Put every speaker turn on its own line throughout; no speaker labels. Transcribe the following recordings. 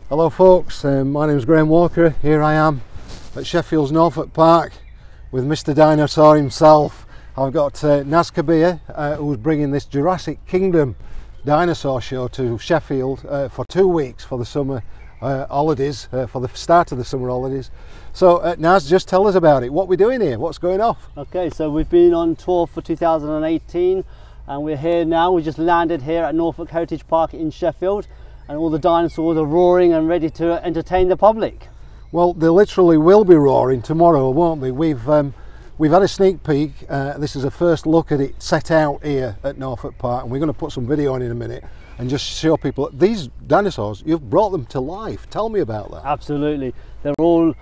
Hello folks, my name is Graham Walker. Here I am at Sheffield Norfolk Park with Mr. Dinosaur himself. I've got Naz Kabir, who's bringing this Jurassic Kingdom dinosaur show to Sheffield for 2 weeks for the summer holidays, for the start of the summer holidays. So Naz, just tell us about it. What we're doing here, what's going off?
Okay, so we've been on tour for 2018 and we're here now. We just landed here at Norfolk Heritage Park in Sheffield, and all the dinosaurs are roaring and ready to entertain the public.
Well, they literally will be roaring tomorrow, won't they? We've had a sneak peek. This is a first look at it set out here at Norfolk Park, and we're going to put some video on in a minute and just show people these dinosaurs. You've brought them to life. Tell me about that.
Absolutely, they're all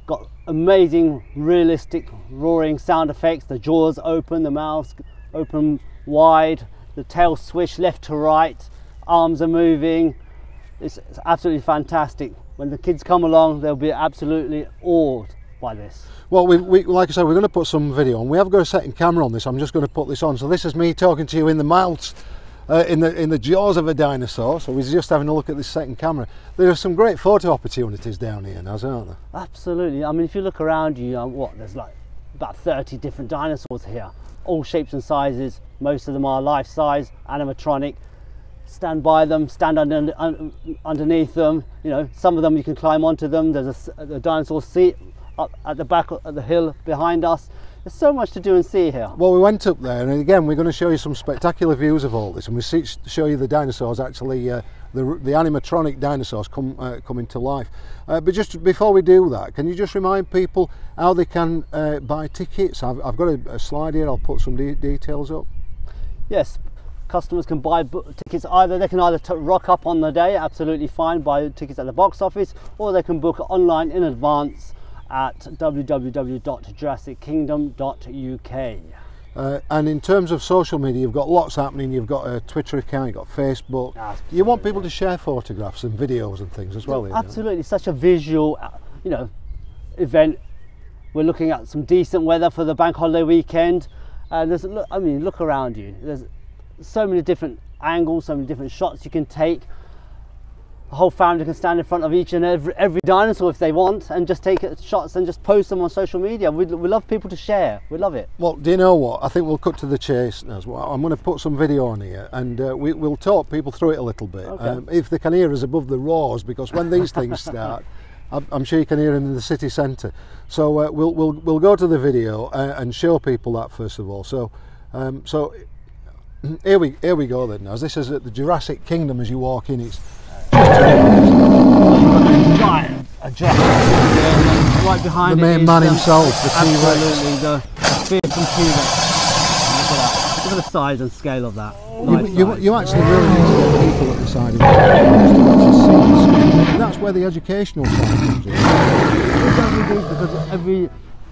got amazing, realistic roaring sound effects. The jaws open, the mouths open wide, the tail swish left to right, arms are moving. It's absolutely fantastic. When the kids come along, they'll be absolutely awed by this.
Well, like I said, we're going to put some video on. We have got a second camera on this. I'm just going to put this on. So this is me talking to you in the mouths, in the jaws of a dinosaur. So we're just having a look at this second camera. There are some great photo opportunities down here, Naz, aren't there?
Absolutely. I mean, if you look around you, there's like about 30 different dinosaurs here, all shapes and sizes. Most of them are life size, animatronic. Stand by them, stand underneath them. You know, some of them you can climb onto them. There's a dinosaur seat up at the back of the hill behind us. There's so much to do and see here. Well,
we went up there, and again we're going to show you some spectacular views of all this, and we show you the dinosaurs actually, the animatronic dinosaurs coming to life. But just before we do that, can you just remind people how they can buy tickets? I've got a slide here. I'll put some details up.
Yes. Customers can buy tickets they can either rock up on the day, absolutely fine, buy tickets at the box office, or they can book online in advance at www.jurassickingdom.uk.
And in terms of social media, you've got lots happening. You've got a Twitter account, you've got Facebook.
Absolutely.
You want people to share photographs and videos and things as well.
Absolutely, such a visual, event. We're looking at some decent weather for the bank holiday weekend. Look around you. There's so many different angles, so many different shots you can take. The whole family can stand in front of each and every dinosaur if they want, and just take shots and just post them on social media. We love people to share. We love it.
Well, do you know what? I think we'll cut to the chase as well. I'm going to put some video on here, and we'll talk people through it a little bit.
Okay.
If they can hear us above the roars, because when these things start, I'm sure you can hear them in the city centre. So we'll go to the video and show people that first of all. So here we go then, Naz. This is at the Jurassic Kingdom. As you walk in, it's
a giant right behind
the main man himself, the T-Rex.
Absolutely, the fearsome T-Rex. Look at that. Look at the size and scale of that.
You actually really need to get people at the side of it to see this. And that's where the educational side comes in.
Because every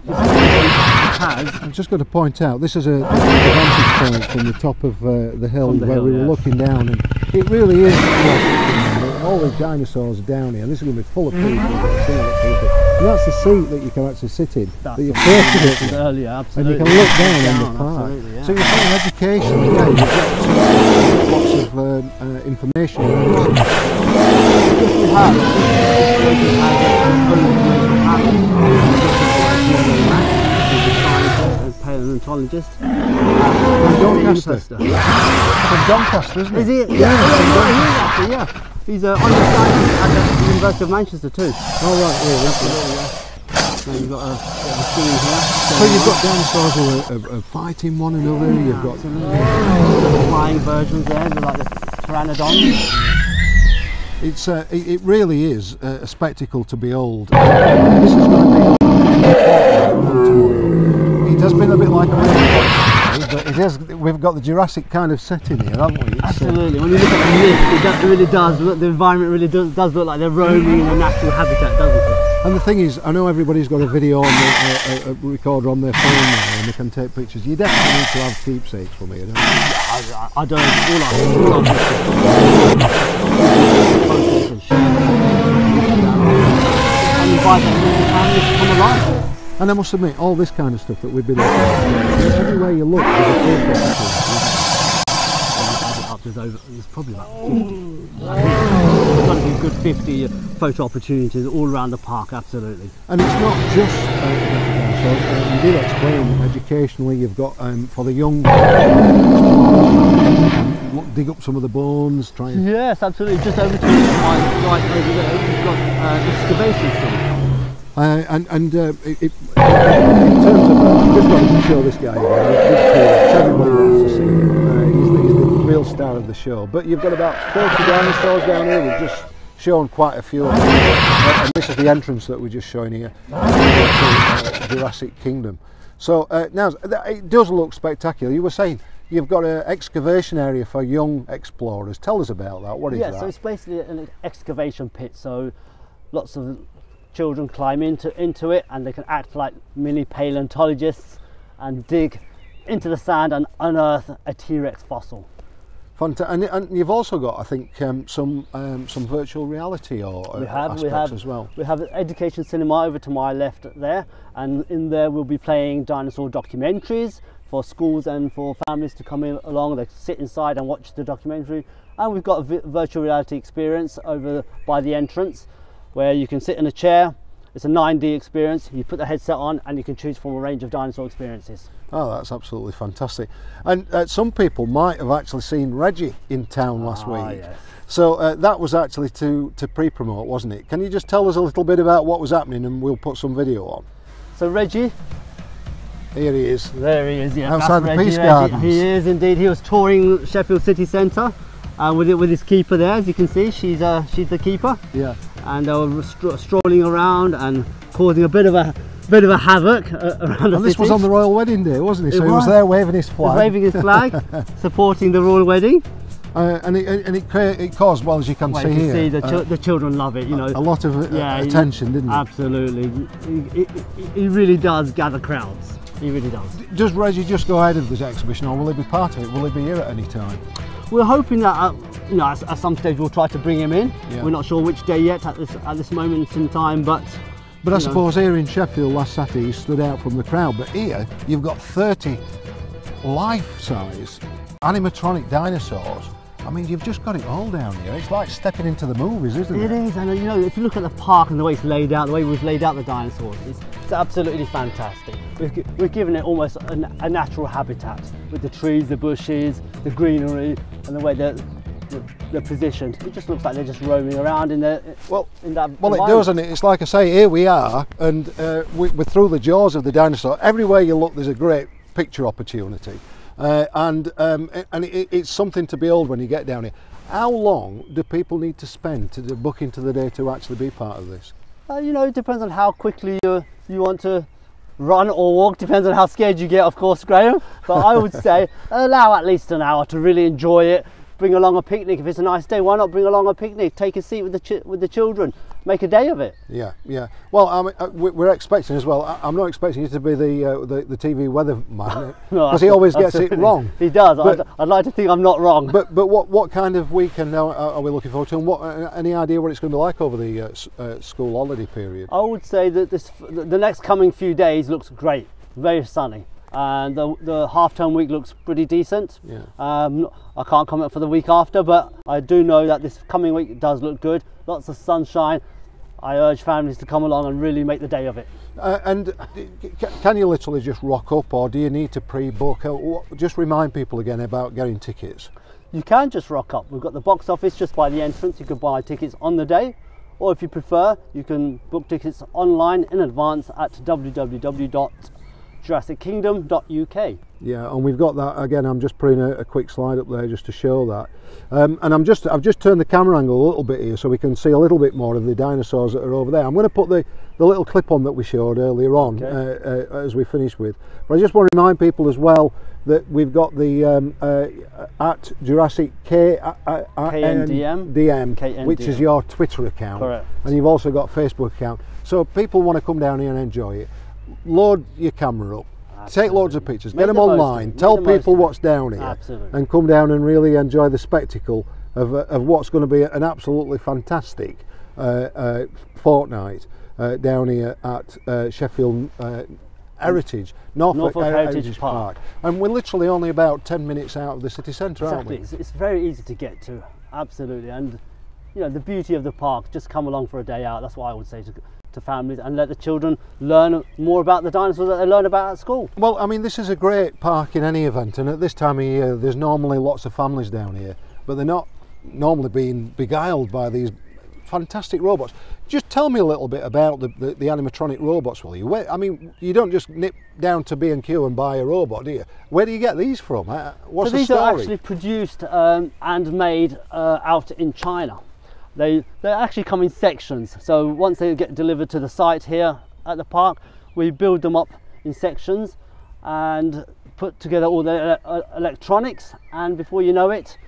I'm just going to point out, this is a vantage point from the top of the hill where we were looking down, and it really is all the dinosaurs down here. And this is going to be full of people, and that's the seat that you can actually sit in. That you're first
earlier, absolutely.
And you can look down on the park.
Yeah.
So you're saying education, yeah, you've got lots of information.
Paleontologist
From Doncaster, isn't he?
Is he? Yeah. He's on the scientist at the University of Manchester too.
Oh right, yeah, absolutely.
Yeah. So you've got a bit of a scene here.
So you've got dinosaurs who are fighting one another. You've got
flying versions there, they're like the pteranodons.
It really is a spectacle to behold. This is going to be it has been a bit like a but we've got the Jurassic kind of setting here, haven't we?
Absolutely. When you look at the lift, it really does look, the environment really does look like they're roaming in a natural habitat, doesn't it?
And the thing is, I know everybody's got a video on a recorder on their phone now, and they can take pictures. You definitely need to have keepsakes for me, don't you?
I don't. All and invite them to the family to come along.
And I must admit, all this kind of stuff that we've been looking at, everywhere you look, there's a
there's probably about 50. going to be a good 50 photo opportunities all around the park, absolutely.
And it's not just so you did explain educationally, you've got for the young dig up some of the bones, try and...
Yes, absolutely, just over to the right over there, you've got excavation stuff.
In terms of, just wanted to show this guy again, everybody wants to see him. He's the real star of the show. But you've got about 40 dinosaurs down here. We've just shown quite a few of them. And this is the entrance that we're just showing here to Jurassic Kingdom. So now it does look spectacular. You were saying you've got an excavation area for young explorers. Tell us about that. What is that?
Yeah, so it's basically an excavation pit. So lots of children climb into it, and they can act like mini paleontologists and dig into the sand and unearth a T-Rex fossil. And you've also got, I think, some virtual reality aspects as well. We have an education cinema over to my left there, and in there we'll be playing dinosaur documentaries for schools and for families to come in along. They sit inside and watch the documentary. And we've got a virtual reality experience over by the entrance, where you can sit in a chair. It's a 9D experience. You put the headset on and you can choose from a range of dinosaur experiences. Oh, that's absolutely fantastic. And some people might have actually seen Reggie in town last week. Yes. So that was actually to pre-promote, wasn't it? Can you just tell us a little bit about what was happening, and we'll put some video on? So Reggie, here he is. There he is, yeah. Outside the Peace Gardens. He is indeed. He was touring Sheffield City Centre with his keeper there, as you can see. She's the keeper. Yeah. And they were strolling around and causing a bit of a havoc around the city. And this was on the royal wedding day, wasn't he? So he was there waving his flag. He was waving his flag, supporting the royal wedding. And it caused, well, as you can see here, the children love it. You know, a lot of attention, didn't it? Absolutely. He really does gather crowds. He really does. Does Reggie just go ahead of this exhibition, or will he be part of it? Will he be here at any time? We're hoping that at some stage we'll try to bring him in. Yeah. We're not sure which day yet at this moment in time, but I suppose here in Sheffield last Saturday he stood out from the crowd. But here you've got 30 life-size animatronic dinosaurs. I mean, you've just got it all down here. It's like stepping into the movies, isn't it? It is, and if you look at the park and the way it's laid out, the way we've laid out the dinosaurs, it's absolutely fantastic. We've given it almost a natural habitat with the trees, the bushes, the greenery, and the way they're positioned. It just looks like they're just roaming around in that. Well, it does, and it's like I say, here we are, and we're through the jaws of the dinosaur. Everywhere you look, there's a great picture opportunity. It's something to behold when you get down here. How long do people need to spend to book into the day to actually be part of this? It depends on how quickly you want to run or walk. Depends on how scared you get, of course, Graham. But I would say allow at least an hour to really enjoy it. Bring along a picnic if it's a nice day. Why not bring along a picnic? Take a seat with the children. Make a day of it. Yeah, yeah. Well, we're expecting as well. I'm not expecting you to be the TV weatherman, because he always gets it wrong. He does. But I'd like to think I'm not wrong. But what kind of weekend are we looking forward to? And any idea what it's going to be like over the school holiday period? I would say that the next coming few days looks great. Very sunny. And the half-term week looks pretty decent. Yeah. I can't comment for the week after, but I do know that this coming week does look good. Lots of sunshine. I urge families to come along and really make the day of it. And can you literally just rock up, or do you need to pre-book? Just remind people again about getting tickets. You can just rock up. We've got the box office just by the entrance. You can buy tickets on the day, or if you prefer, you can book tickets online in advance at www.jurassickingdom.uk. Yeah, and we've got that again. I'm just putting a quick slide up there just to show that. And I've just turned the camera angle a little bit here so we can see a little bit more of the dinosaurs that are over there. I'm going to put the little clip on that we showed earlier on, as we finish with. But I just want to remind people as well that we've got the at Jurassic KNDM, which is your Twitter account. Correct. And you've also got a Facebook account. So people want to come down here and enjoy it. Load your camera up. Absolutely. Take loads of pictures, get them online, tell people what's down here. Absolutely. And come down and really enjoy the spectacle of what's going to be an absolutely fantastic fortnight down here at Sheffield Norfolk Heritage Park. And we're literally only about 10 minutes out of the city centre, aren't we? It's very easy to get to, absolutely. And you know, the beauty of the park. Just come along for a day out. That's what I would say to families, and let the children learn more about the dinosaurs that they learn about at school.
Well, I mean, this is a great park in any event, and at this time of year there's normally lots of families down here, but they're not normally being beguiled by these fantastic robots. Just tell me a little bit about the animatronic robots, will you? I mean, you don't just nip down to B&Q and buy a robot, do you? Where do you get these from? What's the story?
So these are actually produced and made out in China. They actually come in sections. So once they get delivered to the site here at the park, we build them up in sections and put together all the electronics, and before you know it,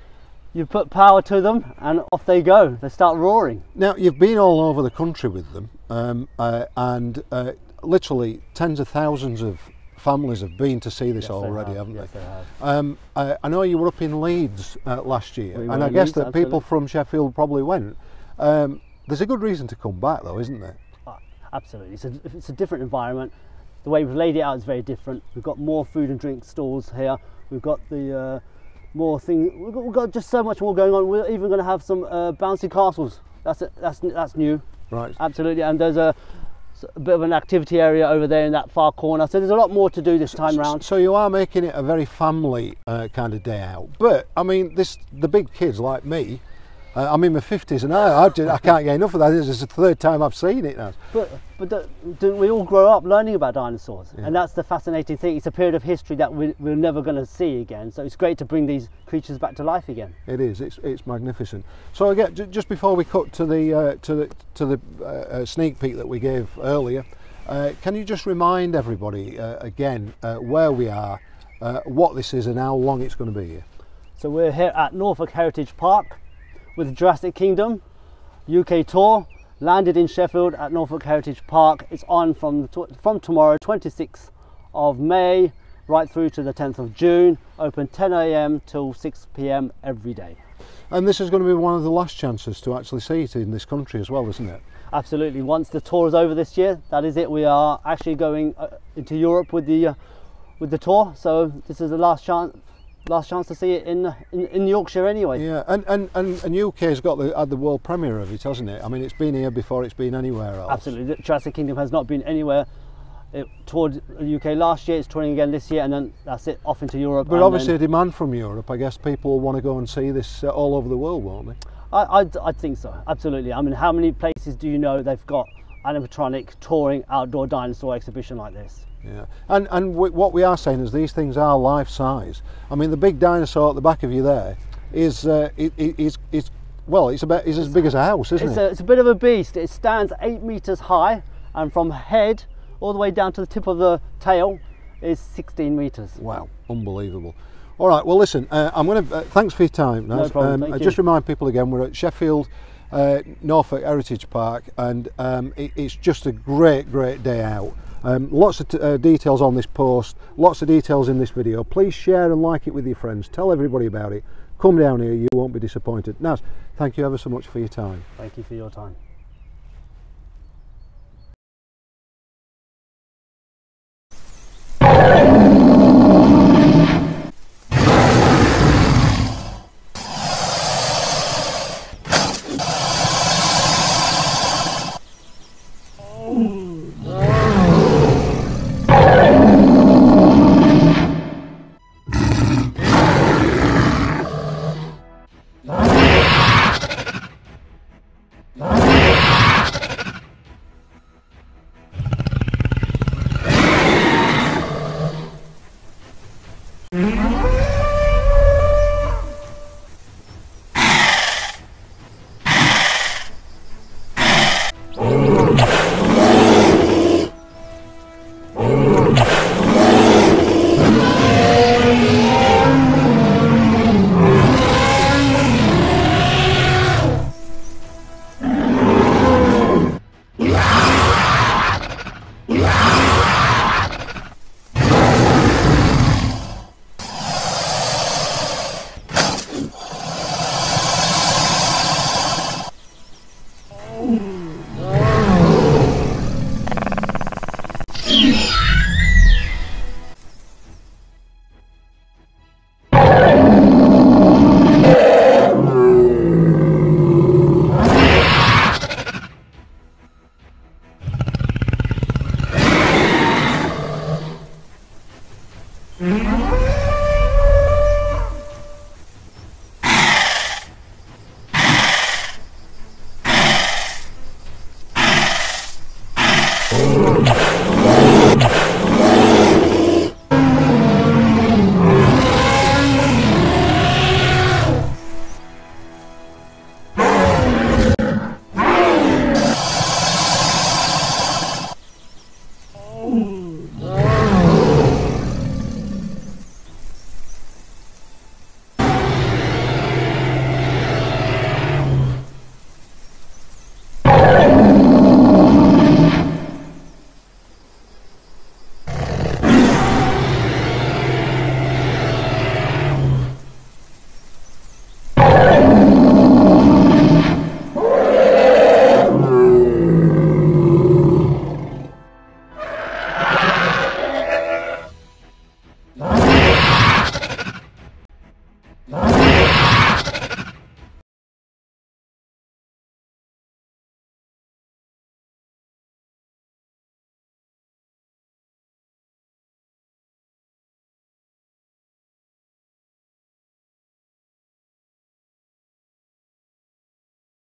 you put power to them and off they go. They start roaring. Now, you've been all over the country with them, and literally tens of thousands of families have been to see this already, haven't they? Yes, they have.
I know you were up in Leeds last year,
We
and
were
I
in
guess
Leeds,
that
absolutely.
people from Sheffield probably went. There's a good reason to come back though, isn't there?
Absolutely. It's a different environment. The way we've laid it out is very different. We've got more food and drink stalls here. We've got the more things. We've got just so much more going on. We're even going to have some bouncy castles. That's new.
Right.
Absolutely. And there's a bit of an activity area over there in that far corner. So there's a lot more to do this time round.
So you are making it a very family kind of day out. But I mean, the big kids like me, I'm in my 50s and I can't get enough of that. This is the third time I've seen it now.
But don't we all grow up learning about dinosaurs?
Yeah.
And that's the fascinating thing. It's a period of history that we're never going to see again. So it's great to bring these creatures back to life again.
It is. It's magnificent. So again, just before we cut to the sneak peek that we gave earlier, can you just remind everybody again where we are, what this is, and how long it's going to be here?
So we're here at Norfolk Heritage Park with Jurassic Kingdom UK tour. Landed in Sheffield at Norfolk Heritage Park. It's on from tomorrow, 26th of May, right through to the 10th of June. Open 10 AM till 6 PM every day.
And this is going to be one of the last chances to actually see it in this country as well, isn't it?
Absolutely. Once the tour is over this year, that is it. We are actually going into Europe with the tour. So this is the last chance to see it in Yorkshire anyway.
Yeah, and UK's had the world premiere of it, hasn't it? I mean, it's been here before it's been anywhere else.
Absolutely. Jurassic Kingdom has not been anywhere. It toured the UK last year, it's touring again this year, and then that's it, off into Europe.
But obviously a demand from Europe. I guess people will want to go and see this all over the world, won't they?
I think so, absolutely. I mean, how many places do you know they've got animatronic touring outdoor dinosaur exhibition like this?
Yeah, and what we are saying is these things are life size. I mean, the big dinosaur at the back of you there is as big as a house, isn't it?
It's a bit of a beast. It stands 8 meters high, and from head all the way down to the tip of the tail is 16 meters.
Wow, unbelievable. All right, well listen, I'm going to thanks for your time, Naz.
No problem, thank you.
Just remind people again, we're at Sheffield Norfolk Heritage Park, and it's just a great day out. Lots of details on this post, lots of details in this video. Please share and like it with your friends. Tell everybody about it. Come down here, you won't be disappointed. Naz, thank you ever so much for your time.
Thank you for your time.